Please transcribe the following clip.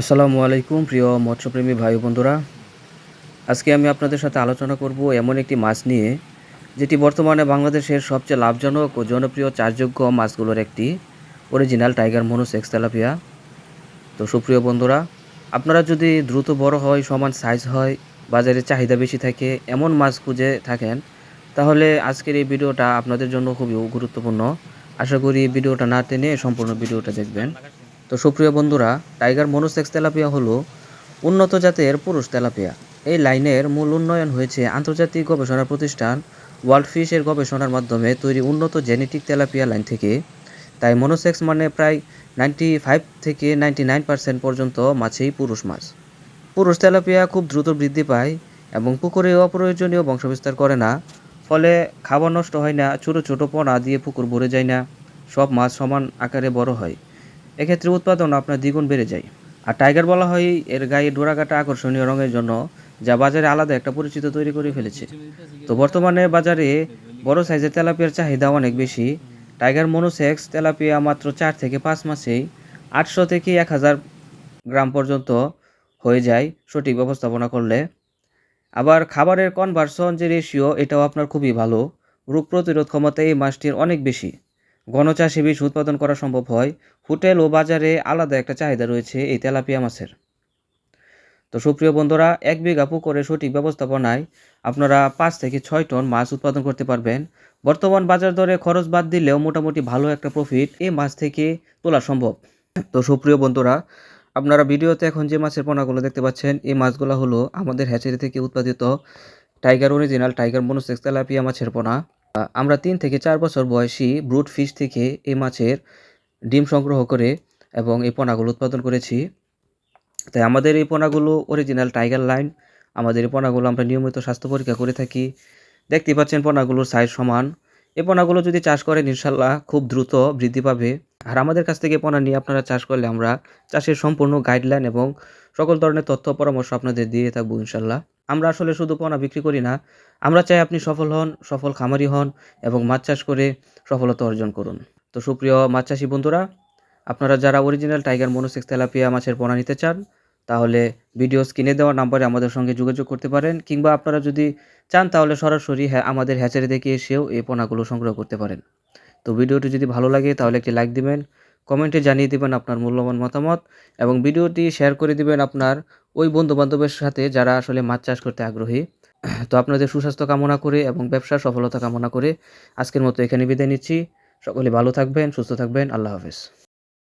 আসসালামু আলাইকুম প্রিয় মৎস্যপ্রেমী ভাই ও বন্ধুরা। আজকে আমি আপনাদের সাথে আলোচনা করব এমন একটি মাছ নিয়ে, যেটি বর্তমানে বাংলাদেশের সবচেয়ে লাভজনক ও জনপ্রিয় চাষযোগ্য মাছগুলোর একটি, অরিজিনাল টাইগার মনোসেক্স তেলাপিয়া। তো সুপ্রিয় বন্ধুরা, আপনারা যদি দ্রুত বড় হয়, সমান সাইজ হয়, বাজারে চাহিদা বেশি থাকে এমন মাছ খুঁজে থাকেন, তাহলে আজকের এই ভিডিওটা আপনাদের জন্য খুবই গুরুত্বপূর্ণ। আশা করি ভিডিওটা না টেনে সম্পূর্ণ ভিডিওটা দেখবেন। তো সুপ্রিয় বন্ধুরা, টাইগার মনোসেক্স তেলাপিয়া হলো উন্নত জাতের পুরুষ তেলাপিয়া। এই লাইনের মূল উন্নয়ন হয়েছে আন্তর্জাতিক গবেষণা প্রতিষ্ঠান ওয়ার্ল্ড ফিশের গবেষণার মাধ্যমে তৈরি উন্নত জেনেটিক তেলাপিয়া লাইন থেকে। তাই মনোসেক্স মানে প্রায় 95 থেকে 99% পর্যন্ত মাছেই পুরুষ মাছ। পুরুষ তেলাপিয়া খুব দ্রুত বৃদ্ধি পায় এবং পুকুরে অপ্রয়োজনীয় বংশবিস্তার করে না। ফলে খাবার নষ্ট হয় না, ছোট ছোট পোনা দিয়ে পুকুর ভরে যায় না, সব মাছ সমান আকারে বড় হয়। এক্ষেত্রে উৎপাদন আপনার দ্বিগুণ বেড়ে যায়। আর টাইগার বলা হয় এর গায়ে ডোরাকাটা আকর্ষণীয় রঙের জন্য, যা বাজারে আলাদা একটা পরিচিত তৈরি করে ফেলেছে। তো বর্তমানে বাজারে বড় সাইজের তেলাপিয়ার চাহিদা অনেক বেশি। টাইগার মনোসেক্স তেলাপিয়া মাত্র 4 থেকে 5 মাসেই 800 থেকে 1000 গ্রাম পর্যন্ত হয়ে যায় সঠিক ব্যবস্থাপনা করলে। আবার খাবারের কনভার্সন যে রেশিও, এটাও আপনার খুবই ভালো। রোগ প্রতিরোধ ক্ষমতা এই মাছটির অনেক বেশি। ঘন চাষে বেশি উৎপাদন করা সম্ভব হয়। হোটেল ও বাজারে আলাদা একটা চাহিদা রয়েছে এই তেলাপিয়া মাছের। তো সুপ্রিয় বন্ধুরা, 1 বিঘা পুকুরে সঠিক ব্যবস্থাপনায় আপনারা 5 থেকে 6 টন মাছ উৎপাদন করতে পারবেন। বর্তমান বাজার দরে খরচ বাদ দিলেও মোটামুটি ভালো একটা প্রফিট এই মাছ থেকে তোলা সম্ভব। তো সুপ্রিয় বন্ধুরা, আপনারা ভিডিওতে এখন যে মাছের পোনাগুলো দেখতে পাচ্ছেন, এই মাছগুলো হলো আমাদের হ্যাচারি থেকে উৎপাদিত tiger original tiger monosex tilapia মাছের পোনা। আমরা 3 থেকে 4 বছর বয়সী ব্রুড ফিশ থেকে এই মাছের ডিম সংগ্রহ করে এবং এই পোনাগুলো উৎপাদন করেছি। তাই আমাদের এই পোনাগুলো অরিজিনাল টাইগার লাইন। আমাদের এই পোনাগুলো আমরা নিয়মিত স্বাস্থ্য পরীক্ষা করে থাকি। দেখতেই পাচ্ছেন পোনাগুলোর সাইজ সমান। এই পোনাগুলো যদি চাষ করেন ইনশাল্লাহ খুব দ্রুত বৃদ্ধি পাবে। আর আমাদের কাছ থেকে পোনা নিয়ে আপনারা চাষ করলে আমরা চাষের সম্পূর্ণ গাইডলাইন এবং সকল ধরনের তথ্য পরামর্শ আপনাদের দিয়ে থাকবো ইনশাল্লাহ। আমরা আসলে শুধু পোনা বিক্রি করি না, আমরা চাই আপনি সফল হন, সফল খামারি হন এবং মাছ চাষ করে সফলতা অর্জন করুন। তো সুপ্রিয় মাছ চাষি বন্ধুরা, আপনারা যারা অরিজিনাল টাইগার মনোসেক্স তেলাপিয়া মাছের পোনা নিতে চান, তাহলে ভিডিও স্ক্রিনে দেওয়া নাম্বারে আমাদের সঙ্গে যোগাযোগ করতে পারেন, কিংবা আপনারা যদি চান তাহলে সরাসরি আমাদের হ্যাচারি থেকে এসেও এই পোনাগুলো সংগ্রহ করতে পারেন। তো ভিডিওটি যদি ভালো লাগে তাহলে একটি লাইক দিবেন, কমেন্টে জানিয়ে দিবেন আপনার মূল্যবান মতামত এবং ভিডিওটি শেয়ার করে দিবেন আপনার ওই বন্ধু-বান্ধবের সাথে যারা আসলে মাছ চাষ করতে আগ্রহী। তো আপনাদের সুস্বাস্থ্য কামনা করে এবং ব্যবসার সফলতা কামনা করে আজকের মতো এখানে বিদায় নিচ্ছি। সকলে ভালো থাকবেন, সুস্থ থাকবেন। আল্লাহ হাফেজ।